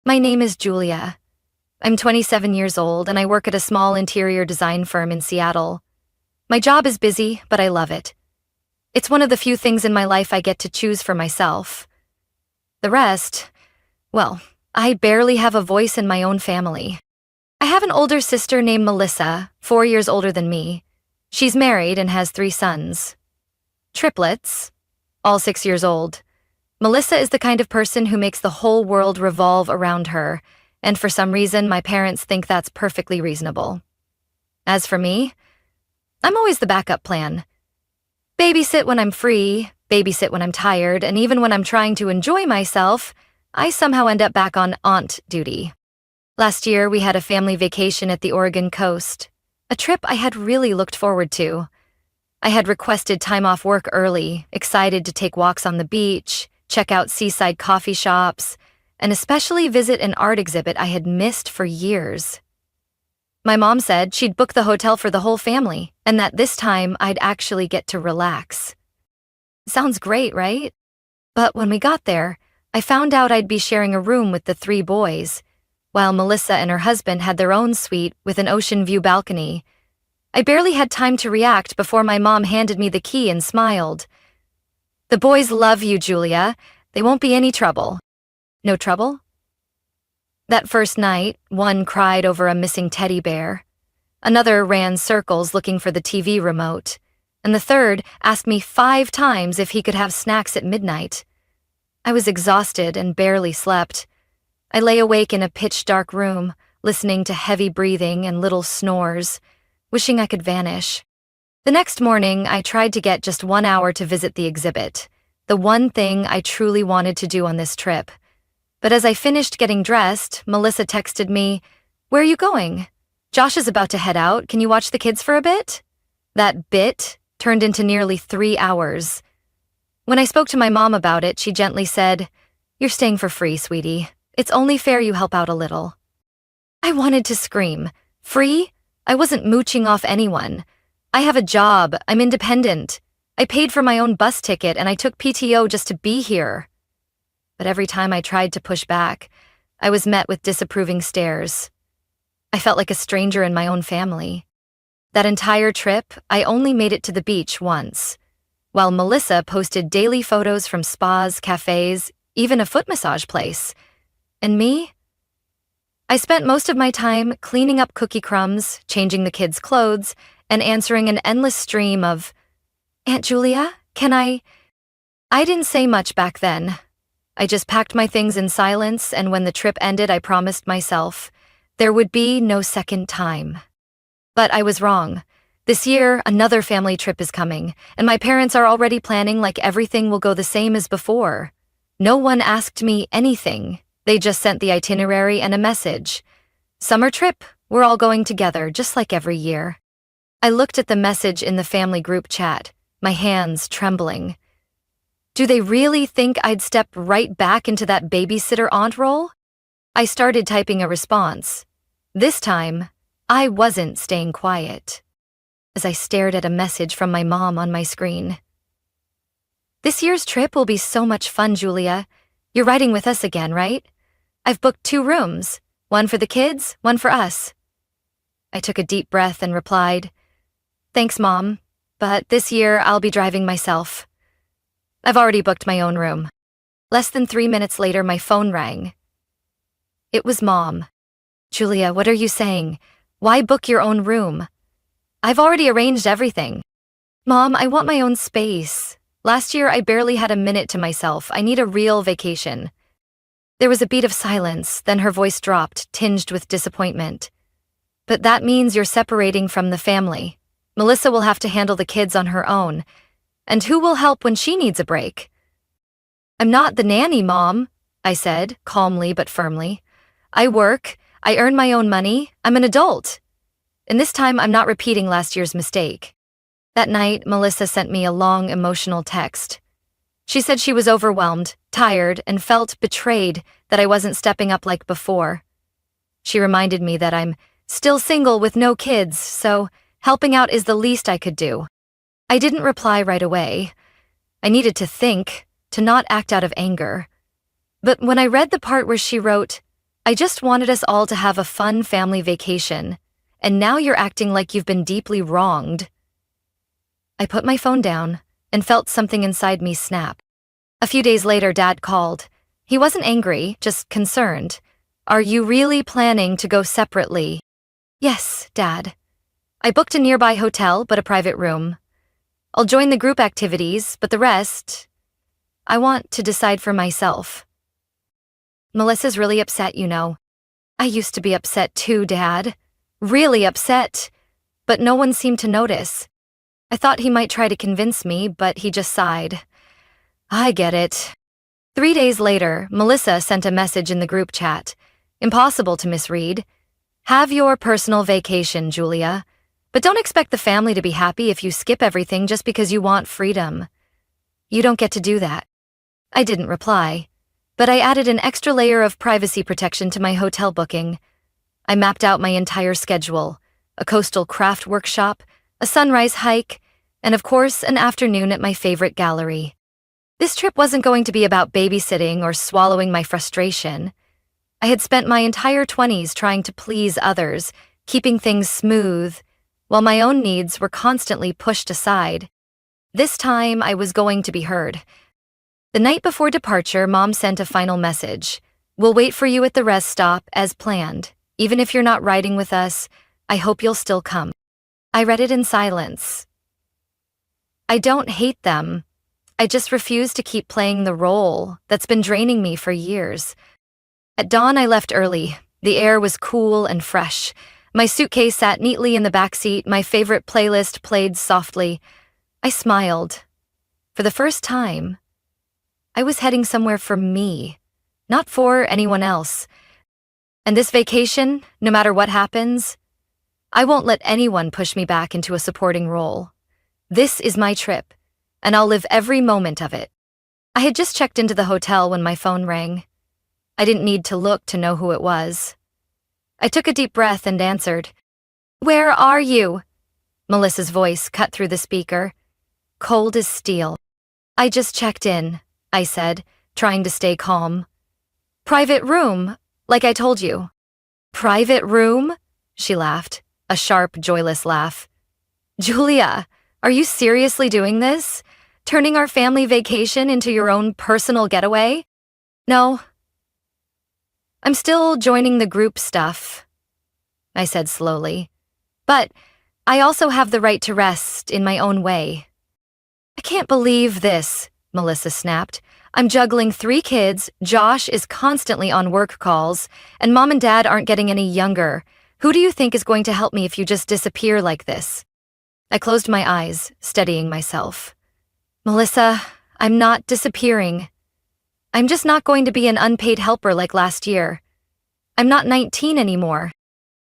My name is Julia. I'm 27 years old and I work at a small interior design firm in Seattle. My job is busy, but I love it. It's one of the few things in my life I get to choose for myself. The rest, well, I barely have a voice in my own family. I have an older sister named Melissa, 4 years older than me. She's married and has 3 sons. Triplets, all 6 years old. Melissa is the kind of person who makes the whole world revolve around her, and for some reason my parents think that's perfectly reasonable. As for me, I'm always the backup plan. Babysit when I'm free, babysit when I'm tired, and even when I'm trying to enjoy myself, I somehow end up back on aunt duty. Last year, we had a family vacation at the Oregon coast, a trip I had really looked forward to. I had requested time off work early, excited to take walks on the beach, check out seaside coffee shops, and especially visit an art exhibit I had missed for years. My mom said she'd book the hotel for the whole family, and that this time I'd actually get to relax. Sounds great, right? But when we got there, I found out I'd be sharing a room with the 3 boys, while Melissa and her husband had their own suite with an ocean view balcony. I barely had time to react before my mom handed me the key and smiled. "The boys love you, Julia. They won't be any trouble." No trouble? That first night, one cried over a missing teddy bear. Another ran circles looking for the TV remote. And the third asked me 5 times if he could have snacks at midnight. I was exhausted and barely slept. I lay awake in a pitch-dark room, listening to heavy breathing and little snores, wishing I could vanish. The next morning, I tried to get just 1 hour to visit the exhibit, the one thing I truly wanted to do on this trip. But as I finished getting dressed, Melissa texted me, "Where are you going? Josh is about to head out. Can you watch the kids for a bit?" That bit turned into nearly 3 hours. When I spoke to my mom about it, she gently said, "You're staying for free, sweetie. It's only fair you help out a little." I wanted to scream. Free? I wasn't mooching off anyone. I have a job. I'm independent. I paid for my own bus ticket and I took PTO just to be here. But every time I tried to push back, I was met with disapproving stares. I felt like a stranger in my own family. That entire trip, I only made it to the beach once, while Melissa posted daily photos from spas, cafes, even a foot massage place. And me? I spent most of my time cleaning up cookie crumbs, changing the kids' clothes, and answering an endless stream of, "Aunt Julia, can I?" I didn't say much back then. I just packed my things in silence, and when the trip ended, I promised myself there would be no second time. But I was wrong. This year, another family trip is coming, and my parents are already planning like everything will go the same as before. No one asked me anything. They just sent the itinerary and a message. "Summer trip, we're all going together, just like every year." I looked at the message in the family group chat, my hands trembling. Do they really think I'd step right back into that babysitter aunt role? I started typing a response. This time, I wasn't staying quiet. As I stared at a message from my mom on my screen. "This year's trip will be so much fun, Julia. You're riding with us again, right? I've booked 2 rooms, one for the kids, one for us." I took a deep breath and replied, "Thanks, Mom, but this year I'll be driving myself. I've already booked my own room." Less than 3 minutes later, my phone rang. It was Mom. "Julia, what are you saying? Why book your own room? I've already arranged everything." "Mom, I want my own space. Last year, I barely had a minute to myself. I need a real vacation." There was a beat of silence, then her voice dropped, tinged with disappointment. "But that means you're separating from the family. Melissa will have to handle the kids on her own. And who will help when she needs a break?" "I'm not the nanny, Mom," I said, calmly but firmly. "I work, I earn my own money, I'm an adult. And this time I'm not repeating last year's mistake." That night, Melissa sent me a long, emotional text. She said she was overwhelmed, tired, and felt betrayed that I wasn't stepping up like before. She reminded me that I'm still single with no kids, so helping out is the least I could do. I didn't reply right away. I needed to think, to not act out of anger. But when I read the part where she wrote, I just wanted us all to have a fun family vacation, and now you're acting like you've been deeply wronged. I put my phone down and felt something inside me snap. A few days later, Dad called. He wasn't angry, just concerned. Are you really planning to go separately? Yes, Dad. I booked a nearby hotel, but a private room. I'll join the group activities, but the rest, I want to decide for myself. Melissa's really upset, you know. I used to be upset too, Dad. Really upset. But no one seemed to notice. I thought he might try to convince me, but he just sighed. I get it. 3 days later, Melissa sent a message in the group chat. Impossible to misread. Have your personal vacation, Julia. But don't expect the family to be happy if you skip everything just because you want freedom. You don't get to do that. I didn't reply, but I added an extra layer of privacy protection to my hotel booking. I mapped out my entire schedule, a coastal craft workshop, a sunrise hike, and of course, an afternoon at my favorite gallery. This trip wasn't going to be about babysitting or swallowing my frustration. I had spent my entire 20s trying to please others, keeping things smooth, while my own needs were constantly pushed aside. This time, I was going to be heard. The night before departure, Mom sent a final message. We'll wait for you at the rest stop as planned. Even if you're not riding with us, I hope you'll still come. I read it in silence. I don't hate them. I just refuse to keep playing the role that's been draining me for years. At dawn, I left early. The air was cool and fresh. My suitcase sat neatly in the backseat, my favorite playlist played softly. I smiled. For the first time, I was heading somewhere for me, not for anyone else. And this vacation, no matter what happens, I won't let anyone push me back into a supporting role. This is my trip, and I'll live every moment of it. I had just checked into the hotel when my phone rang. I didn't need to look to know who it was. I took a deep breath and answered. Where are you? Melissa's voice cut through the speaker, cold as steel. I just checked in, I said, trying to stay calm. Private room, like I told you. Private room? She laughed, a sharp, joyless laugh. Julia, are you seriously doing this? Turning our family vacation into your own personal getaway? No. I'm still joining the group stuff, I said slowly. But I also have the right to rest in my own way. I can't believe this, Melissa snapped. I'm juggling 3 kids, Josh is constantly on work calls, and Mom and Dad aren't getting any younger. Who do you think is going to help me if you just disappear like this? I closed my eyes, steadying myself. Melissa, I'm not disappearing. I'm just not going to be an unpaid helper like last year. I'm not 19 anymore.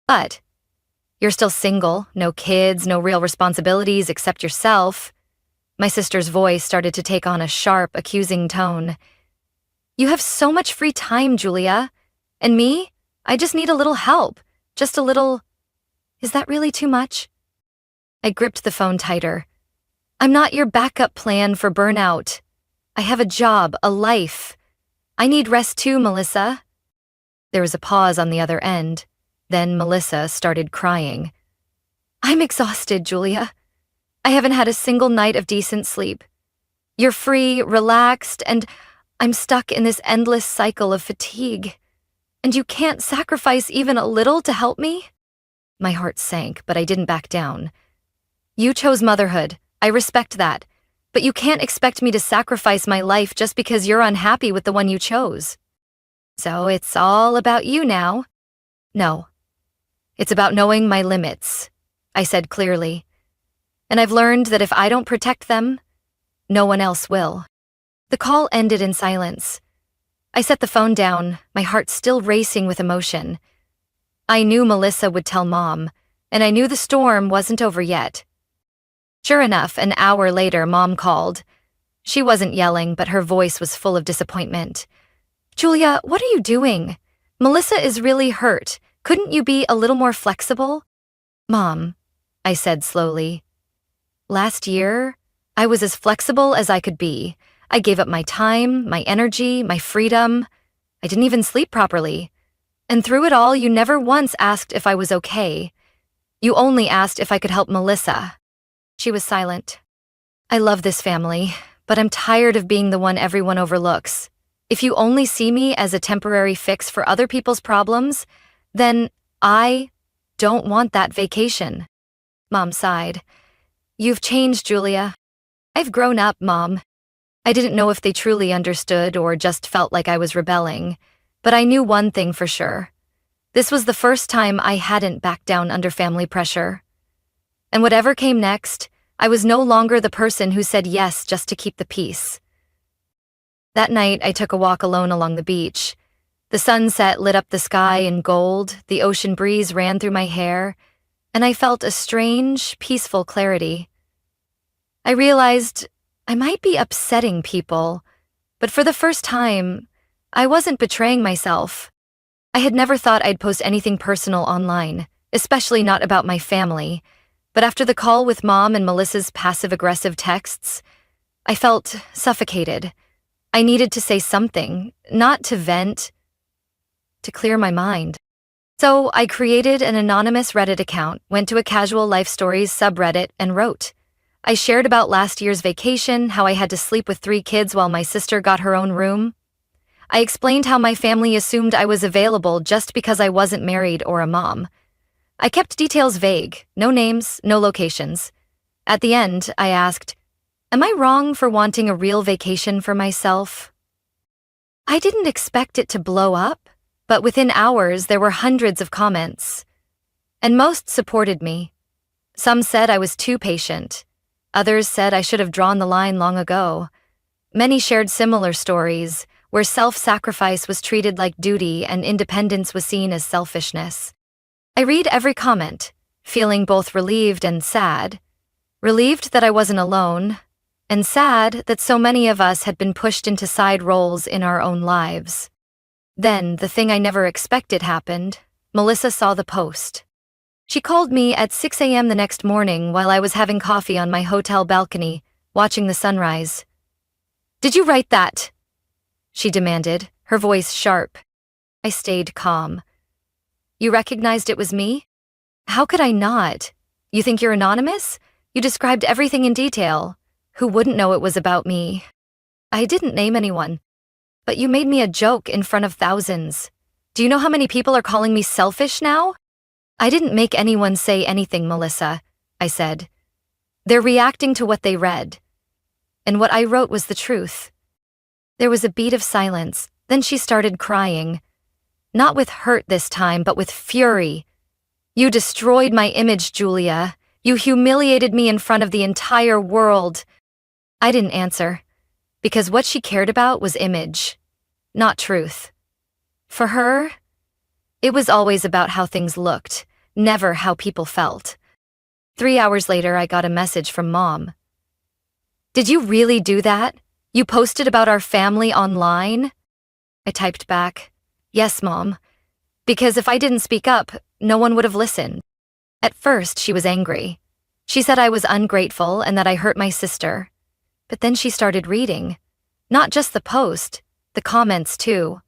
But you're still single, no kids, no real responsibilities except yourself. My sister's voice started to take on a sharp, accusing tone. You have so much free time, Julia. And me? I just need a little help. Just a little... Is that really too much? I gripped the phone tighter. I'm not your backup plan for burnout. I have a job, a life. I need rest too, Melissa. There was a pause on the other end. Then Melissa started crying. I'm exhausted, Julia. I haven't had a single night of decent sleep. You're free, relaxed, and I'm stuck in this endless cycle of fatigue. And you can't sacrifice even a little to help me? My heart sank, but I didn't back down. You chose motherhood. I respect that. But you can't expect me to sacrifice my life just because you're unhappy with the one you chose. So it's all about you now. No. It's about knowing my limits, I said clearly. And I've learned that if I don't protect them, no one else will. The call ended in silence. I set the phone down, my heart still racing with emotion. I knew Melissa would tell Mom, and I knew the storm wasn't over yet. Sure enough, an hour later, Mom called. She wasn't yelling, but her voice was full of disappointment. Julia, what are you doing? Melissa is really hurt. Couldn't you be a little more flexible? Mom, I said slowly. Last year, I was as flexible as I could be. I gave up my time, my energy, my freedom. I didn't even sleep properly. And through it all, you never once asked if I was okay. You only asked if I could help Melissa." She was silent. "I love this family, but I'm tired of being the one everyone overlooks. If you only see me as a temporary fix for other people's problems, then I don't want that vacation." Mom sighed. "You've changed, Julia. I've grown up, Mom." I didn't know if they truly understood or just felt like I was rebelling, but I knew one thing for sure. This was the first time I hadn't backed down under family pressure. And whatever came next, I was no longer the person who said yes just to keep the peace. That night, I took a walk alone along the beach. The sunset lit up the sky in gold, the ocean breeze ran through my hair, and I felt a strange, peaceful clarity. I realized I might be upsetting people, but for the first time, I wasn't betraying myself. I had never thought I'd post anything personal online, especially not about my family, but after the call with Mom and Melissa's passive-aggressive texts, I felt suffocated. I needed to say something, not to vent, to clear my mind. So I created an anonymous Reddit account, went to a casual life stories subreddit, and wrote. I shared about last year's vacation, how I had to sleep with 3 kids while my sister got her own room. I explained how my family assumed I was available just because I wasn't married or a mom. I kept details vague, no names, no locations. At the end, I asked, "Am I wrong for wanting a real vacation for myself?" I didn't expect it to blow up, but within hours there were hundreds of comments. And most supported me. Some said I was too patient. Others said I should have drawn the line long ago. Many shared similar stories, where self-sacrifice was treated like duty and independence was seen as selfishness. I read every comment, feeling both relieved and sad. Relieved that I wasn't alone, and sad that so many of us had been pushed into side roles in our own lives. Then, the thing I never expected happened. Melissa saw the post. She called me at 6 a.m. the next morning while I was having coffee on my hotel balcony, watching the sunrise. "Did you write that?" she demanded, her voice sharp. I stayed calm. "You recognized it was me?" "How could I not? You think you're anonymous? You described everything in detail. Who wouldn't know it was about me?" "I didn't name anyone. But you made me a joke in front of thousands. Do you know how many people are calling me selfish now?" "I didn't make anyone say anything, Melissa," I said. "They're reacting to what they read. And what I wrote was the truth." There was a beat of silence, then she started crying. Not with hurt this time, but with fury. "You destroyed my image, Julia. You humiliated me in front of the entire world." I didn't answer, because what she cared about was image, not truth. For her, it was always about how things looked, never how people felt. 3 hours later, I got a message from Mom. "Did you really do that? You posted about our family online?" I typed back, "Yes, Mom. Because if I didn't speak up, no one would have listened." At first, she was angry. She said I was ungrateful and that I hurt my sister. But then she started reading. Not just the post, the comments too.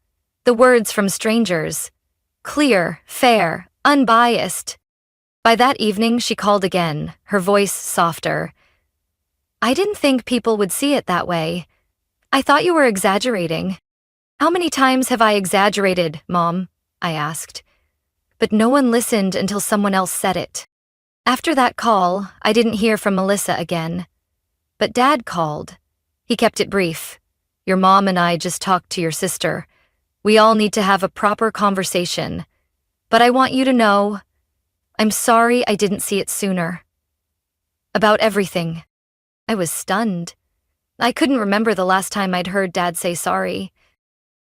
The words from strangers. Clear, fair, unbiased. By that evening, she called again, her voice softer. "I didn't think people would see it that way. I thought you were exaggerating." "How many times have I exaggerated, Mom?" I asked. But no one listened until someone else said it. After that call, I didn't hear from Melissa again. But Dad called. He kept it brief. "Your mom and I just talked to your sister. We all need to have a proper conversation. But I want you to know, I'm sorry I didn't see it sooner." About everything. I was stunned. I couldn't remember the last time I'd heard Dad say sorry.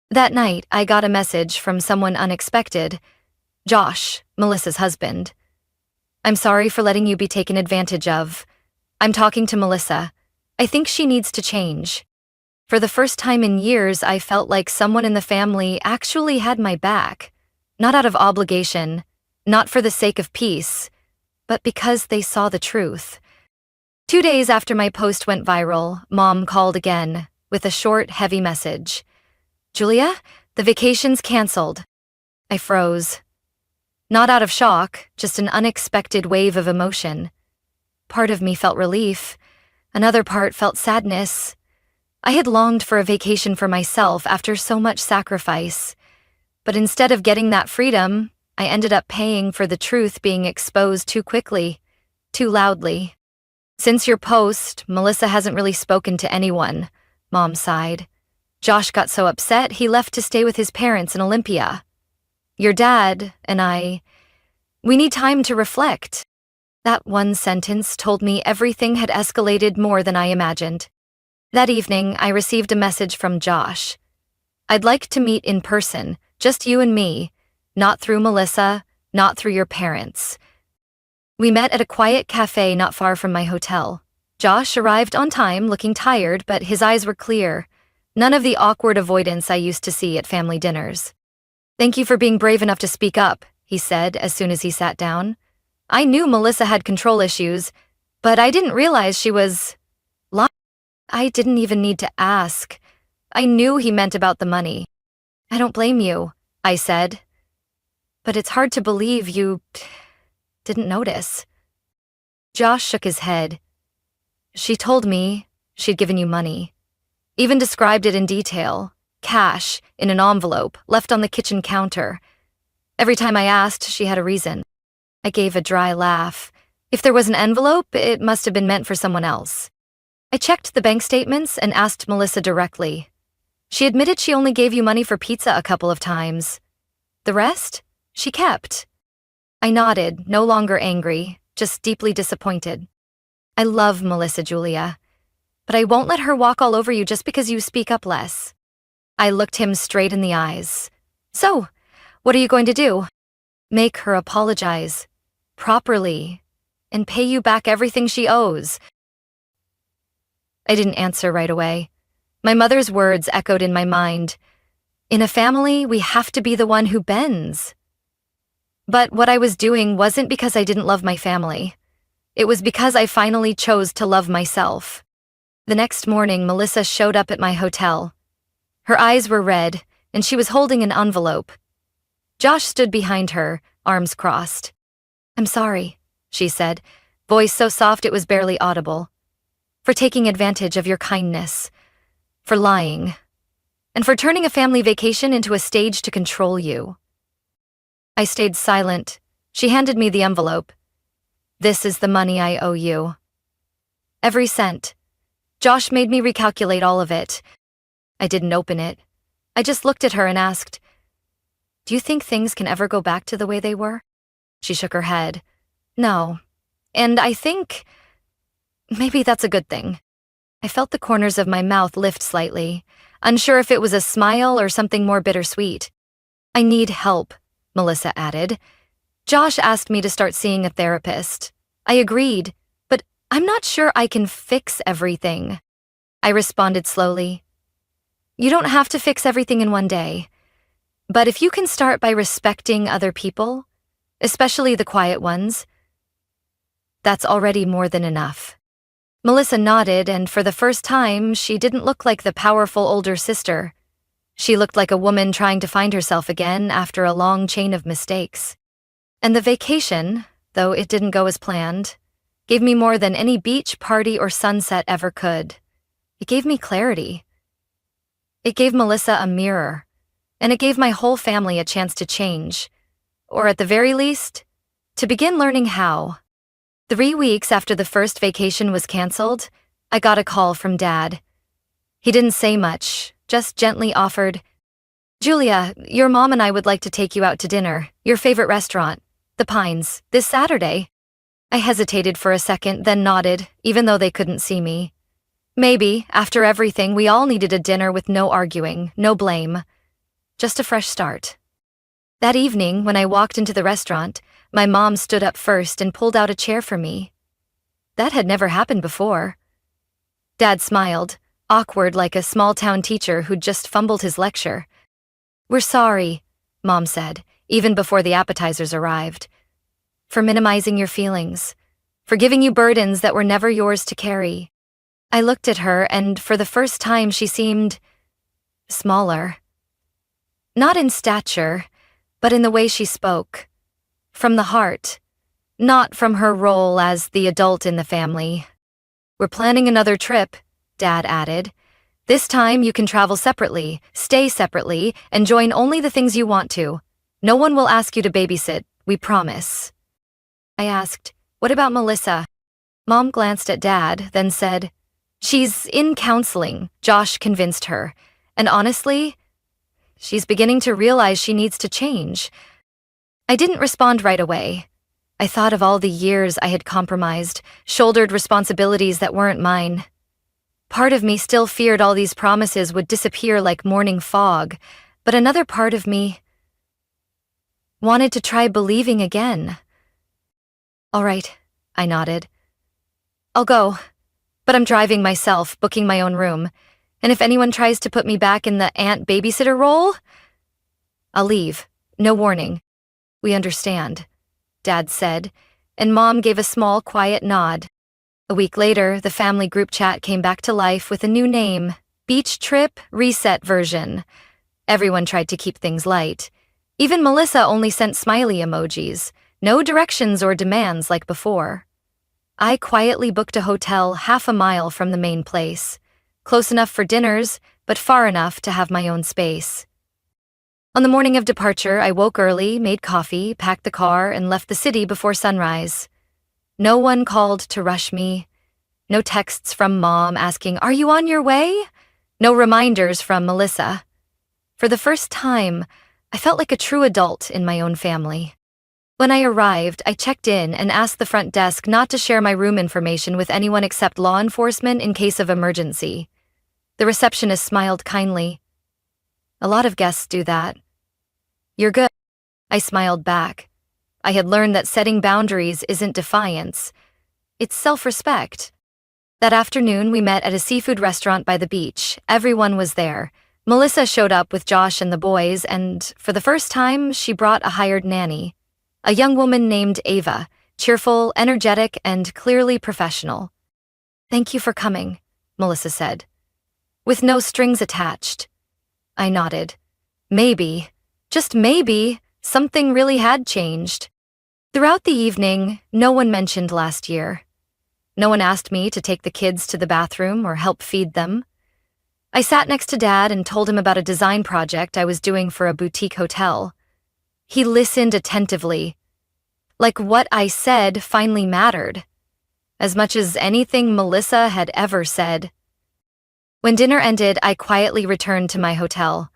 That night, I got a message from someone unexpected. Josh, Melissa's husband. "I'm sorry for letting you be taken advantage of. I'm talking to Melissa. I think she needs to change." For the first time in years, I felt like someone in the family actually had my back. Not out of obligation, not for the sake of peace, but because they saw the truth. 2 days after my post went viral, Mom called again, with a short, heavy message. "Julia, the vacation's canceled." I froze. Not out of shock, just an unexpected wave of emotion. Part of me felt relief. Another part felt sadness. I had longed for a vacation for myself after so much sacrifice. But instead of getting that freedom, I ended up paying for the truth being exposed too quickly, too loudly. Since your post, Melissa hasn't really spoken to anyone, Mom sighed. Josh got so upset he left to stay with his parents in Olympia. Your dad and we need time to reflect. That one sentence told me everything had escalated more than I imagined. That evening, I received a message from Josh. I'd like to meet in person, just you and me, not through Melissa, not through your parents. We met at a quiet cafe not far from my hotel. Josh arrived on time, looking tired, but his eyes were clear. None of the awkward avoidance I used to see at family dinners. Thank you for being brave enough to speak up, he said as soon as he sat down. I knew Melissa had control issues, but I didn't realize she was lying. I didn't even need to ask. I knew he meant about the money. I don't blame you, I said. But it's hard to believe you didn't notice. Josh shook his head. She told me she'd given you money. Even described it in detail. Cash, in an envelope, left on the kitchen counter. Every time I asked, she had a reason. I gave a dry laugh. If there was an envelope, it must have been meant for someone else. I checked the bank statements and asked Melissa directly. She admitted she only gave you money for pizza a couple of times. The rest, she kept. I nodded, no longer angry, just deeply disappointed. I love Melissa, Julia, but I won't let her walk all over you just because you speak up less. I looked him straight in the eyes. So, what are you going to do? Make her apologize. Properly, and pay you back everything she owes. I didn't answer right away. My mother's words echoed in my mind. In a family, we have to be the one who bends. But what I was doing wasn't because I didn't love my family. It was because I finally chose to love myself. The next morning, Melissa showed up at my hotel. Her eyes were red, and she was holding an envelope. Josh stood behind her, arms crossed. I'm sorry, she said, voice so soft it was barely audible. For taking advantage of your kindness. For lying. And for turning a family vacation into a stage to control you. I stayed silent. She handed me the envelope. This is the money I owe you. Every cent. Josh made me recalculate all of it. I didn't open it. I just looked at her and asked, do you think things can ever go back to the way they were? She shook her head. No. And I think maybe that's a good thing. I felt the corners of my mouth lift slightly, unsure if it was a smile or something more bittersweet. I need help, Melissa added. Josh asked me to start seeing a therapist. I agreed, but I'm not sure I can fix everything. I responded slowly. You don't have to fix everything in one day. But if you can start by respecting other people, especially the quiet ones, that's already more than enough. Melissa nodded, and for the first time, she didn't look like the powerful older sister. She looked like a woman trying to find herself again after a long chain of mistakes. And the vacation, though it didn't go as planned, gave me more than any beach, party, or sunset ever could. It gave me clarity. It gave Melissa a mirror, and it gave my whole family a chance to change. Or at the very least, to begin learning how. 3 weeks after the first vacation was canceled, I got a call from Dad. He didn't say much, just gently offered, Julia, your mom and I would like to take you out to dinner, your favorite restaurant, The Pines, this Saturday. I hesitated for a second, then nodded, even though they couldn't see me. Maybe, after everything, we all needed a dinner with no arguing, no blame. Just a fresh start. That evening, when I walked into the restaurant, my mom stood up first and pulled out a chair for me. That had never happened before. Dad smiled, awkward like a small-town teacher who'd just fumbled his lecture. We're sorry, Mom said, even before the appetizers arrived. For minimizing your feelings. For giving you burdens that were never yours to carry. I looked at her, and for the first time she seemed smaller. Not in stature, but in the way she spoke. From the heart, not from her role as the adult in the family. "We're planning another trip," Dad added. "This time you can travel separately, stay separately, and join only the things you want to. No one will ask you to babysit, we promise." I asked, "What about Melissa?" Mom glanced at Dad, then said, "She's in counseling," Josh convinced her. "And honestly, she's beginning to realize she needs to change." I didn't respond right away. I thought of all the years I had compromised, shouldered responsibilities that weren't mine. Part of me still feared all these promises would disappear like morning fog, but another part of me wanted to try believing again. "All right," I nodded. "I'll go, but I'm driving myself, booking my own room, and if anyone tries to put me back in the aunt babysitter role, I'll leave, no warning." "We understand," Dad said, and Mom gave a small, quiet nod. A week later, the family group chat came back to life with a new name, Beach Trip Reset Version. Everyone tried to keep things light. Even Melissa only sent smiley emojis, no directions or demands like before. I quietly booked a hotel half a mile from the main place, close enough for dinners, but far enough to have my own space. On the morning of departure, I woke early, made coffee, packed the car, and left the city before sunrise. No one called to rush me. No texts from Mom asking, "Are you on your way?" No reminders from Melissa. For the first time, I felt like a true adult in my own family. When I arrived, I checked in and asked the front desk not to share my room information with anyone except law enforcement in case of emergency. The receptionist smiled kindly. "A lot of guests do that." "You're good." I smiled back. I had learned that setting boundaries isn't defiance. It's self-respect. That afternoon, we met at a seafood restaurant by the beach. Everyone was there. Melissa showed up with Josh and the boys, and for the first time, she brought a hired nanny. A young woman named Ava, cheerful, energetic, and clearly professional. "Thank you for coming," Melissa said. "With no strings attached." I nodded. Maybe, just maybe, something really had changed. Throughout the evening, no one mentioned last year. No one asked me to take the kids to the bathroom or help feed them. I sat next to Dad and told him about a design project I was doing for a boutique hotel. He listened attentively. Like what I said finally mattered, as much as anything Melissa had ever said. When dinner ended, I quietly returned to my hotel.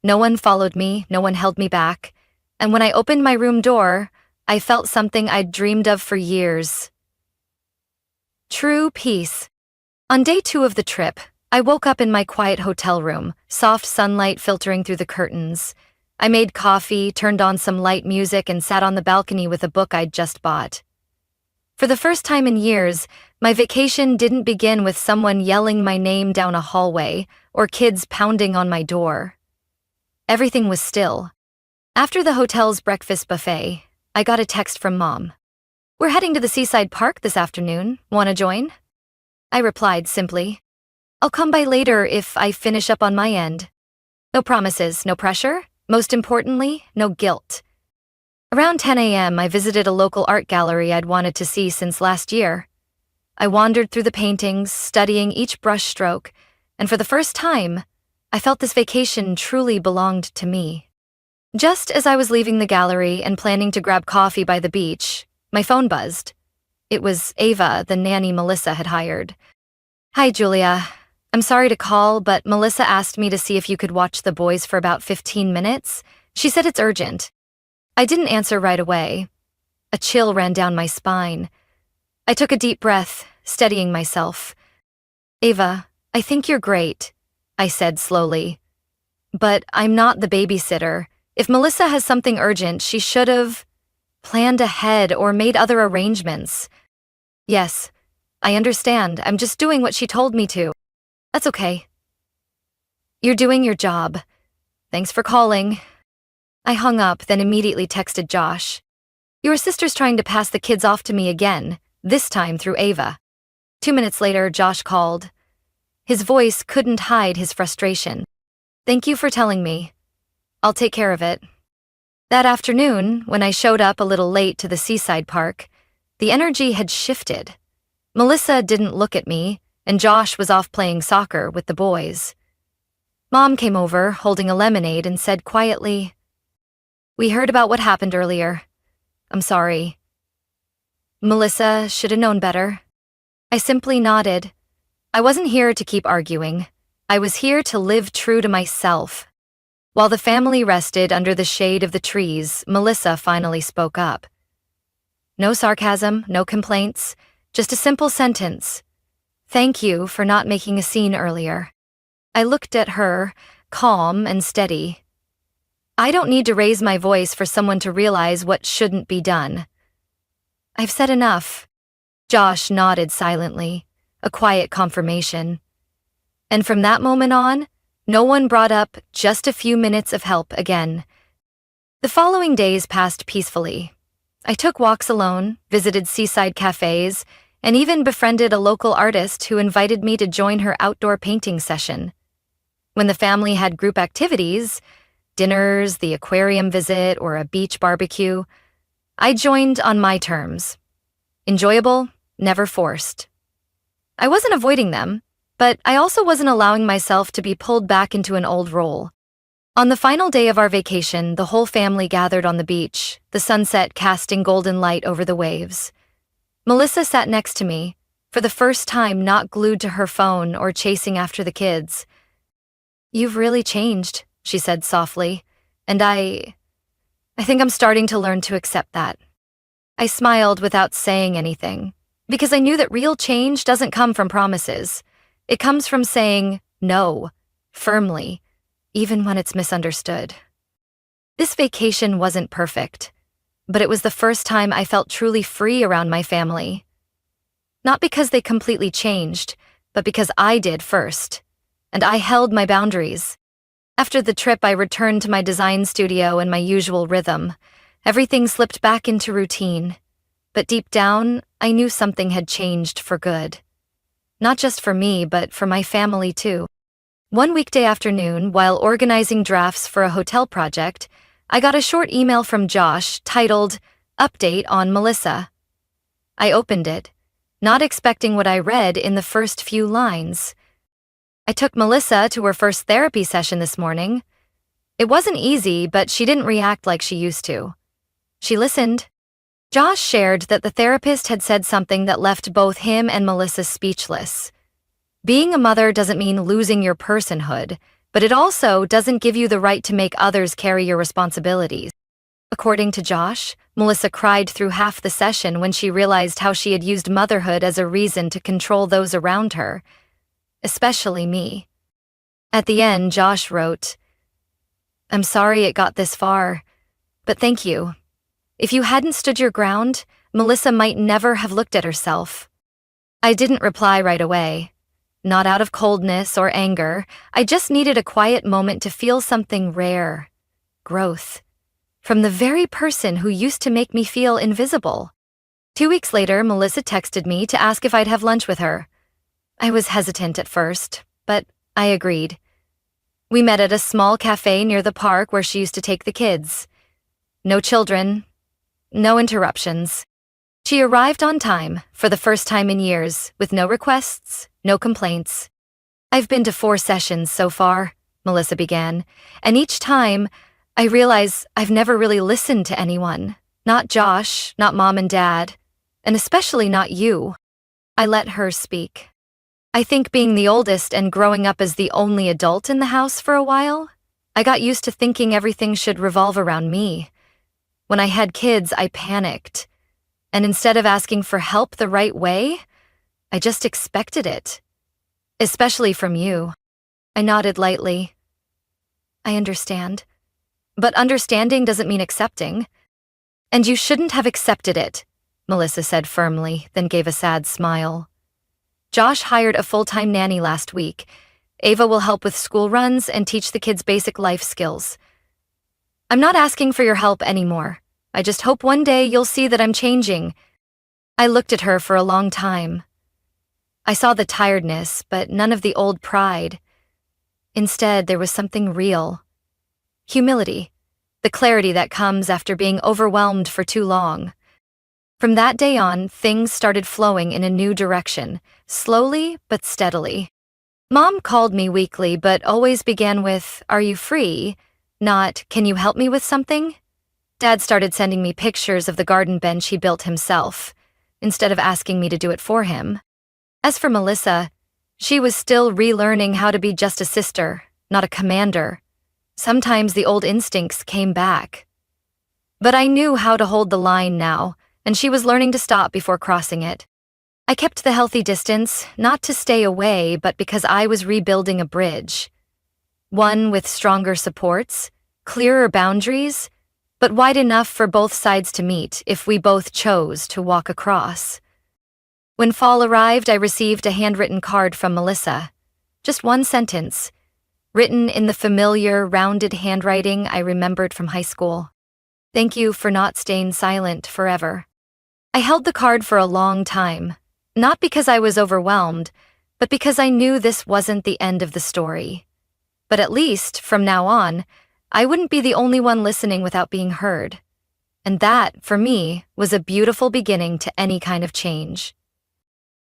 No one followed me, no one held me back, and when I opened my room door, I felt something I'd dreamed of for years. True peace. On day 2 of the trip, I woke up in my quiet hotel room, soft sunlight filtering through the curtains. I made coffee, turned on some light music, and sat on the balcony with a book I'd just bought. For the first time in years, my vacation didn't begin with someone yelling my name down a hallway or kids pounding on my door. Everything was still. After the hotel's breakfast buffet, I got a text from Mom. "We're heading to the seaside park this afternoon. Want to join?" I replied simply, "I'll come by later if I finish up on my end." No promises, no pressure. Most importantly, no guilt. Around 10 a.m., I visited a local art gallery I'd wanted to see since last year. I wandered through the paintings, studying each brush stroke, and for the first time, I felt this vacation truly belonged to me. Just as I was leaving the gallery and planning to grab coffee by the beach, my phone buzzed. It was Ava, the nanny Melissa had hired. "Hi, Julia. I'm sorry to call, but Melissa asked me to see if you could watch the boys for about 15 minutes. She said it's urgent." I didn't answer right away. A chill ran down my spine. I took a deep breath, steadying myself. "Ava, I think you're great," I said slowly. "But I'm not the babysitter. If Melissa has something urgent, she should have planned ahead or made other arrangements." "Yes, I understand. I'm just doing what she told me to." "That's okay. You're doing your job. Thanks for calling." I hung up, then immediately texted Josh. "Your sister's trying to pass the kids off to me again, this time through Ava." 2 minutes later, Josh called. His voice couldn't hide his frustration. "Thank you for telling me. I'll take care of it." That afternoon, when I showed up a little late to the seaside park, the energy had shifted. Melissa didn't look at me, and Josh was off playing soccer with the boys. Mom came over, holding a lemonade, and said quietly, "We heard about what happened earlier. I'm sorry." Melissa should have known better. I simply nodded. I wasn't here to keep arguing. I was here to live true to myself. While the family rested under the shade of the trees, Melissa finally spoke up. No sarcasm, no complaints, just a simple sentence. "Thank you for not making a scene earlier." I looked at her, calm and steady. I don't need to raise my voice for someone to realize what shouldn't be done. "I've said enough." Josh nodded silently, a quiet confirmation. And from that moment on, no one brought up just a few minutes of help again. The following days passed peacefully. I took walks alone, visited seaside cafes, and even befriended a local artist who invited me to join her outdoor painting session. When the family had group activities, dinners, the aquarium visit, or a beach barbecue, I joined on my terms. Enjoyable, never forced. I wasn't avoiding them, but I also wasn't allowing myself to be pulled back into an old role. On the final day of our vacation, the whole family gathered on the beach, the sunset casting golden light over the waves. Melissa sat next to me, for the first time not glued to her phone or chasing after the kids. "You've really changed," she said softly, and I think I'm starting to learn to accept that. I smiled without saying anything, because I knew that real change doesn't come from promises. It comes from saying no, firmly, even when it's misunderstood. This vacation wasn't perfect, but it was the first time I felt truly free around my family. Not because they completely changed, but because I did first, and I held my boundaries. After the trip, I returned to my design studio and my usual rhythm. Everything slipped back into routine, but deep down, I knew something had changed for good. Not just for me, but for my family too. One weekday afternoon, while organizing drafts for a hotel project, I got a short email from Josh titled, "Update on Melissa." I opened it, not expecting what I read in the first few lines. "I took Melissa to her first therapy session this morning. It wasn't easy, but she didn't react like she used to. She listened." Josh shared that the therapist had said something that left both him and Melissa speechless. Being a mother doesn't mean losing your personhood, but it also doesn't give you the right to make others carry your responsibilities. According to Josh, Melissa cried through half the session when she realized how she had used motherhood as a reason to control those around her, especially me. At the end, Josh wrote, "I'm sorry it got this far, but thank you. If you hadn't stood your ground, Melissa might never have looked at herself." I didn't reply right away. Not out of coldness or anger, I just needed a quiet moment to feel something rare. Growth. From the very person who used to make me feel invisible. 2 weeks later, Melissa texted me to ask if I'd have lunch with her. I was hesitant at first, but I agreed. We met at a small cafe near the park where she used to take the kids. No children, no interruptions. She arrived on time, for the first time in years, with no requests, no complaints. "I've been to 4 sessions so far," Melissa began, "and each time, I realize I've never really listened to anyone. Not Josh, not Mom and Dad, and especially not you." I let her speak. I think being the oldest and growing up as the only adult in the house for a while, I got used to thinking everything should revolve around me. When I had kids, I panicked. And instead of asking for help the right way, I just expected it. Especially from you. I nodded lightly. "I understand. But understanding doesn't mean accepting. And you shouldn't have accepted it," Melissa said firmly, then gave a sad smile. "Josh hired a full-time nanny last week. Ava will help with school runs and teach the kids basic life skills. I'm not asking for your help anymore. I just hope one day you'll see that I'm changing." I looked at her for a long time. I saw the tiredness, but none of the old pride. Instead, there was something real. Humility. the clarity that comes after being overwhelmed for too long. From that day on, things started flowing in a new direction, slowly but steadily. Mom called me weekly, but always began with, "Are you free?" Not, "Can you help me with something?" Dad started sending me pictures of the garden bench he built himself, instead of asking me to do it for him. As for Melissa, she was still relearning how to be just a sister, not a commander. Sometimes the old instincts came back. But I knew how to hold the line now, and she was learning to stop before crossing it. I kept the healthy distance, not to stay away, but because I was rebuilding a bridge. One with stronger supports, clearer boundaries, but wide enough for both sides to meet if we both chose to walk across. When fall arrived, I received a handwritten card from Melissa. Just one sentence, written in the familiar, rounded handwriting I remembered from high school. "Thank you for not staying silent forever." I held the card for a long time, not because I was overwhelmed, but because I knew this wasn't the end of the story. But at least, from now on, I wouldn't be the only one listening without being heard. And that, for me, was a beautiful beginning to any kind of change.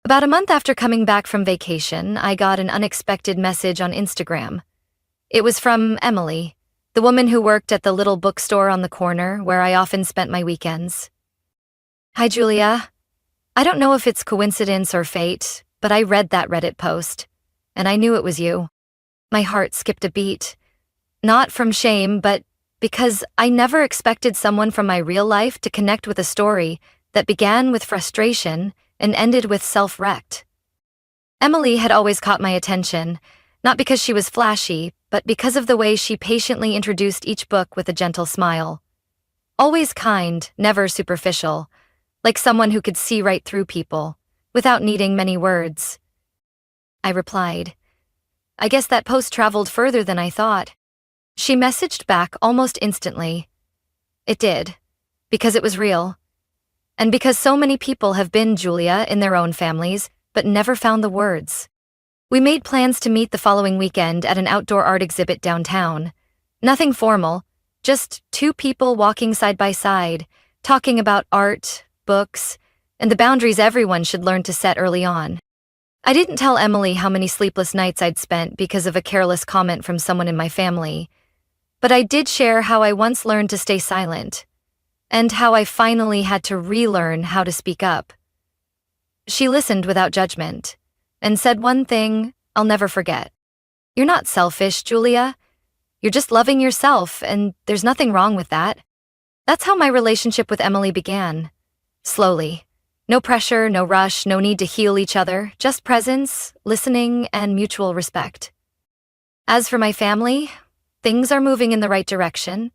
About a month after coming back from vacation, I got an unexpected message on Instagram. It was from Emily, the woman who worked at the little bookstore on the corner where I often spent my weekends. "Hi, Julia. I don't know if it's coincidence or fate, but I read that Reddit post, and I knew it was you." My heart skipped a beat. Not from shame, but because I never expected someone from my real life to connect with a story that began with frustration and ended with self-wrecked. Emily had always caught my attention, not because she was flashy, but because of the way she patiently introduced each book with a gentle smile. Always kind, never superficial, like someone who could see right through people, without needing many words. I replied, "I guess that post traveled further than I thought." She messaged back almost instantly. It did, because it was real. And because so many people have been Julia in their own families, but never found the words. We made plans to meet the following weekend at an outdoor art exhibit downtown. Nothing formal, just two people walking side by side, talking about art, books, and the boundaries everyone should learn to set early on. I didn't tell Emily how many sleepless nights I'd spent because of a careless comment from someone in my family, but I did share how I once learned to stay silent, and how I finally had to relearn how to speak up. She listened without judgment, and said one thing I'll never forget. "You're not selfish, Julia. You're just loving yourself, and there's nothing wrong with that." That's how my relationship with Emily began. Slowly. No pressure, no rush, no need to heal each other, just presence, listening, and mutual respect. As for my family, things are moving in the right direction,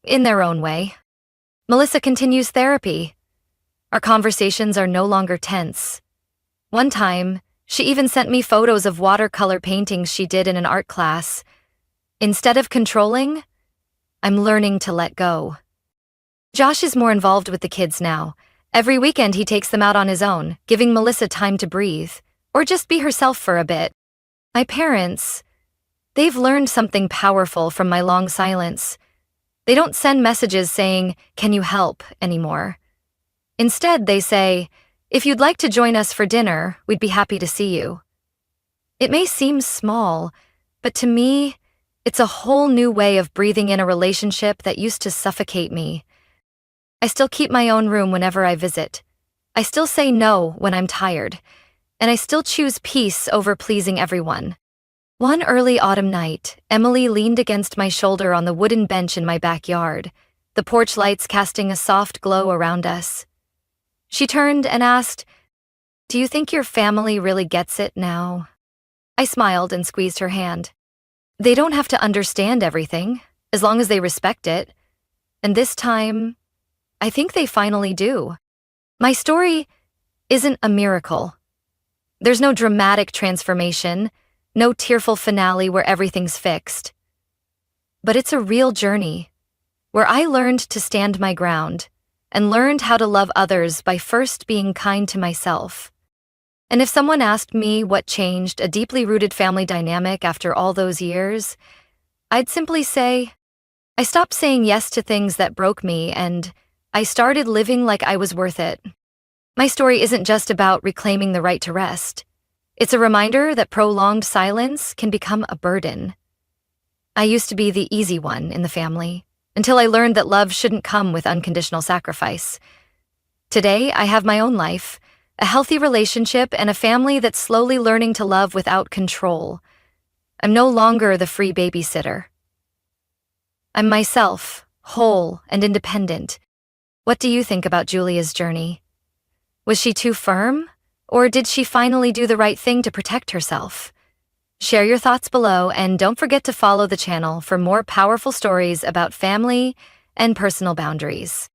in their own way. Melissa continues therapy. Our conversations are no longer tense. One time, she even sent me photos of watercolor paintings she did in an art class. Instead of controlling, I'm learning to let go. Josh is more involved with the kids now. Every weekend he takes them out on his own, giving Melissa time to breathe, or just be herself for a bit. My parents, they've learned something powerful from my long silence. They don't send messages saying, "Can you help?" anymore. Instead, they say, "If you'd like to join us for dinner, we'd be happy to see you." It may seem small, but to me, it's a whole new way of breathing in a relationship that used to suffocate me. I still keep my own room whenever I visit. I still say no when I'm tired, and I still choose peace over pleasing everyone. One early autumn night, Emily leaned against my shoulder on the wooden bench in my backyard, the porch lights casting a soft glow around us. She turned and asked, "Do you think your family really gets it now?" I smiled and squeezed her hand. They don't have to understand everything, as long as they respect it. And this time, I think they finally do. My story isn't a miracle. There's no dramatic transformation, no tearful finale where everything's fixed. But it's a real journey, where I learned to stand my ground and learned how to love others by first being kind to myself. And if someone asked me what changed a deeply rooted family dynamic after all those years, I'd simply say, I stopped saying yes to things that broke me, and I started living like I was worth it. My story isn't just about reclaiming the right to rest. It's a reminder that prolonged silence can become a burden. I used to be the easy one in the family, until I learned that love shouldn't come with unconditional sacrifice. Today, I have my own life, a healthy relationship, and a family that's slowly learning to love without control. I'm no longer the free babysitter. I'm myself, whole and independent. What do you think about Julia's journey? Was she too firm? Or did she finally do the right thing to protect herself? Share your thoughts below, and don't forget to follow the channel for more powerful stories about family and personal boundaries.